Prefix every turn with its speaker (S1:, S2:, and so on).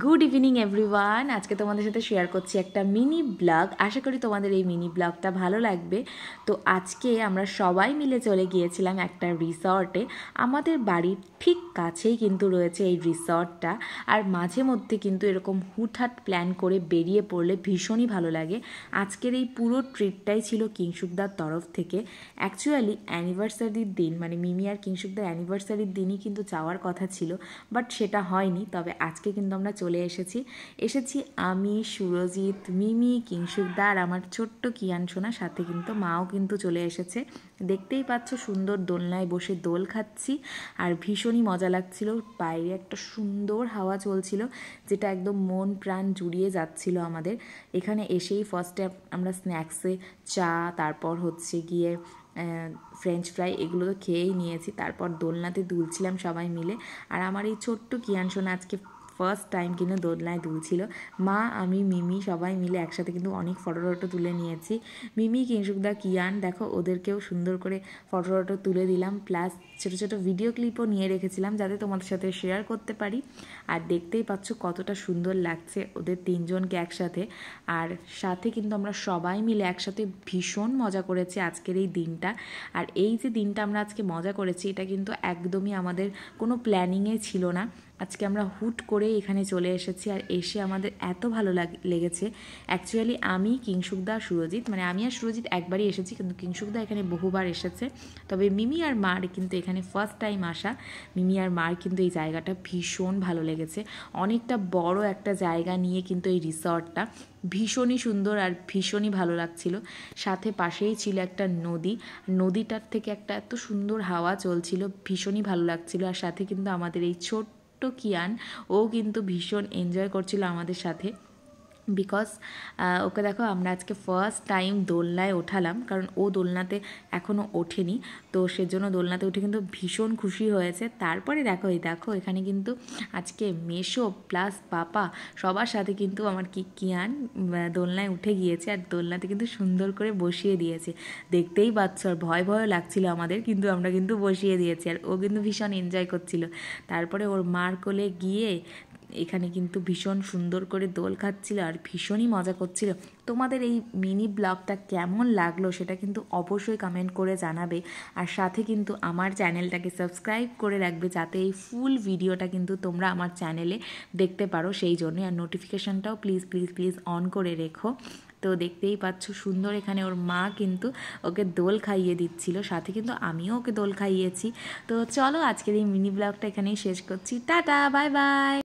S1: Good evening everyone. আজকে তোমাদের সাথে শেয়ার করছি একটা মিনি ব্লগ। আশা করি তোমাদের এই মিনি ব্লগটা ভালো লাগবে। তো আজকে আমরা সবাই মিলে চলে গিয়েছিলাম একটা রিসর্টে। আমাদের বাড়ির ঠিক কাছেই কিন্তু রয়েছে এই রিসর্টটা। আর মাঝে মধ্যে কিন্তু এরকম হুটহাট প্ল্যান করে বেরিয়ে পড়লে ভীষণই ভালো লাগে। আজকের এই পুরো ট্রিপটাই ছিল কিংশুকদার তরফ থেকে। অ্যাকচুয়ালি অ্যানিভার্সারির দিন, মানে মিমি আর কিংশুকদার অ্যানিভার্সারির দিনই কিন্তু যাওয়ার কথা ছিল, বাট সেটা হয়নি। তবে আজকে কিন্তু আমরা চলে এসেছি আমি, সুরজিৎ, মিমি, কিংশুকদা আর আমার ছোট্ট কিয়ান সোনা, সাথে কিন্তু মাও কিন্তু চলে এসেছে। দেখতেই পাচ্ছ সুন্দর দোলনায় বসে দোল খাচ্ছি আর ভীষণই মজা লাগছিল। বাইরে একটা সুন্দর হাওয়া চলছিল যেটা একদম মন প্রাণ জুড়িয়ে যাচ্ছিল আমাদের। এখানে এসেই ফার্স্টে আমরা স্ন্যাক্সে চা, তারপর হচ্ছে গিয়ে ফ্রেঞ্চ ফ্রাই, এগুলো তো খেয়েই নিয়েছি। তারপর দোলনাতে দুলছিলাম সবাই মিলে। আর আমার এই ছোট্ট কিয়ান সোনা আজকে ফার্স্ট টাইম কিন্তু দোলনায় দুলছিল। মা, আমি, মিমি সবাই মিলে একসাথে কিন্তু অনেক ফটো তুলে নিয়েছি। মিমি, কিংশুকদা, কিয়ান দেখো, ওদেরকেও সুন্দর করে ফটো তুলে দিলাম, প্লাস ছোটো ছোটো ভিডিও ক্লিপও নিয়ে রেখেছিলাম যাতে তোমাদের সাথে শেয়ার করতে পারি। আর দেখতেই পাচ্ছ কতটা সুন্দর লাগছে ওদের তিনজনকে একসাথে। আর সাথে কিন্তু আমরা সবাই মিলে একসাথে ভীষণ মজা করেছি আজকের এই দিনটা। আর এই যে দিনটা আমরা আজকে মজা করেছি, এটা কিন্তু একদমই আমাদের কোনো প্ল্যানিংয়ে ছিল না। আজকে আমরা হুট করে এখানে চলে এসেছি আর এসে আমাদের এত ভালো লেগেছে। অ্যাকচুয়ালি আমি, কিংশুকদা, সুরজিৎ, মানে আমি আর সুরজিৎ একবারই এসেছি, কিন্তু কিংশুকদা এখানে বহুবার এসেছে। তবে মিমি আর মার কিন্তু এখানে ফার্স্ট টাইম আসা। মিমি আর মার কিন্তু এই জায়গাটা ভীষণ ভালো লেগেছে। অনেকটা বড় একটা জায়গা নিয়ে কিন্তু এই রিসর্টটা ভীষণই সুন্দর আর ভীষণই ভালো লাগছিল। সাথে পাশেই ছিল একটা নদী, নদীটার থেকে একটা এত সুন্দর হাওয়া চলছিল, ভীষণই ভালো লাগছিল। আর সাথে কিন্তু আমাদের এই ছোট্ট কিয়ান, ও কিন্তু ভীষণ এনজয় করছিল আমাদের সাথে। বিকজ ওকে দেখো, আমরা আজকে ফার্স্ট টাইম দোলনায় ওঠালাম, কারণ ও দোলনাতে এখনও ওঠেনি। তো সেজন্য দোলনাতে উঠে কিন্তু ভীষণ খুশি হয়েছে। তারপরে দেখো এখানে কিন্তু আজকে মেশো প্লাস পাপা সবার সাথে কিন্তু আমার কিয়ান দোলনায় উঠে গিয়েছে আর দোলনাতে কিন্তু সুন্দর করে বসিয়ে দিয়েছে। দেখতেই পাচ্ছ, আর ভয় লাগছিল আমাদের, কিন্তু আমরা কিন্তু বসিয়ে দিয়েছি আর ও কিন্তু ভীষণ এনজয় করছিল। তারপরে ওর মার কোলে গিয়ে এখানে কিন্তু ভীষণ সুন্দর করে দোল খাচ্ছিল আর ভীষণই মজা করছিল। তোমাদের এই মিনি ব্লগটা কেমন লাগলো সেটা কিন্তু অবশ্যই কমেন্ট করে জানাবে। আর সাথে কিন্তু আমার চ্যানেলটাকে সাবস্ক্রাইব করে রাখবে, যাতে এই ফুল ভিডিওটা কিন্তু তোমরা আমার চ্যানেলে দেখতে পারো, সেই জন্য। আর নোটিফিকেশানটাও প্লিজ অন করে রেখো। তো দেখতেই পাচ্ছ সুন্দর এখানে ওর মা কিন্তু ওকে দোল খাইয়ে দিচ্ছিল, সাথে কিন্তু আমিও ওকে দোল খাইয়েছি। তো চলো আজকের এই মিনি ব্লগটা এখানেই শেষ করছি। Tata, bye bye.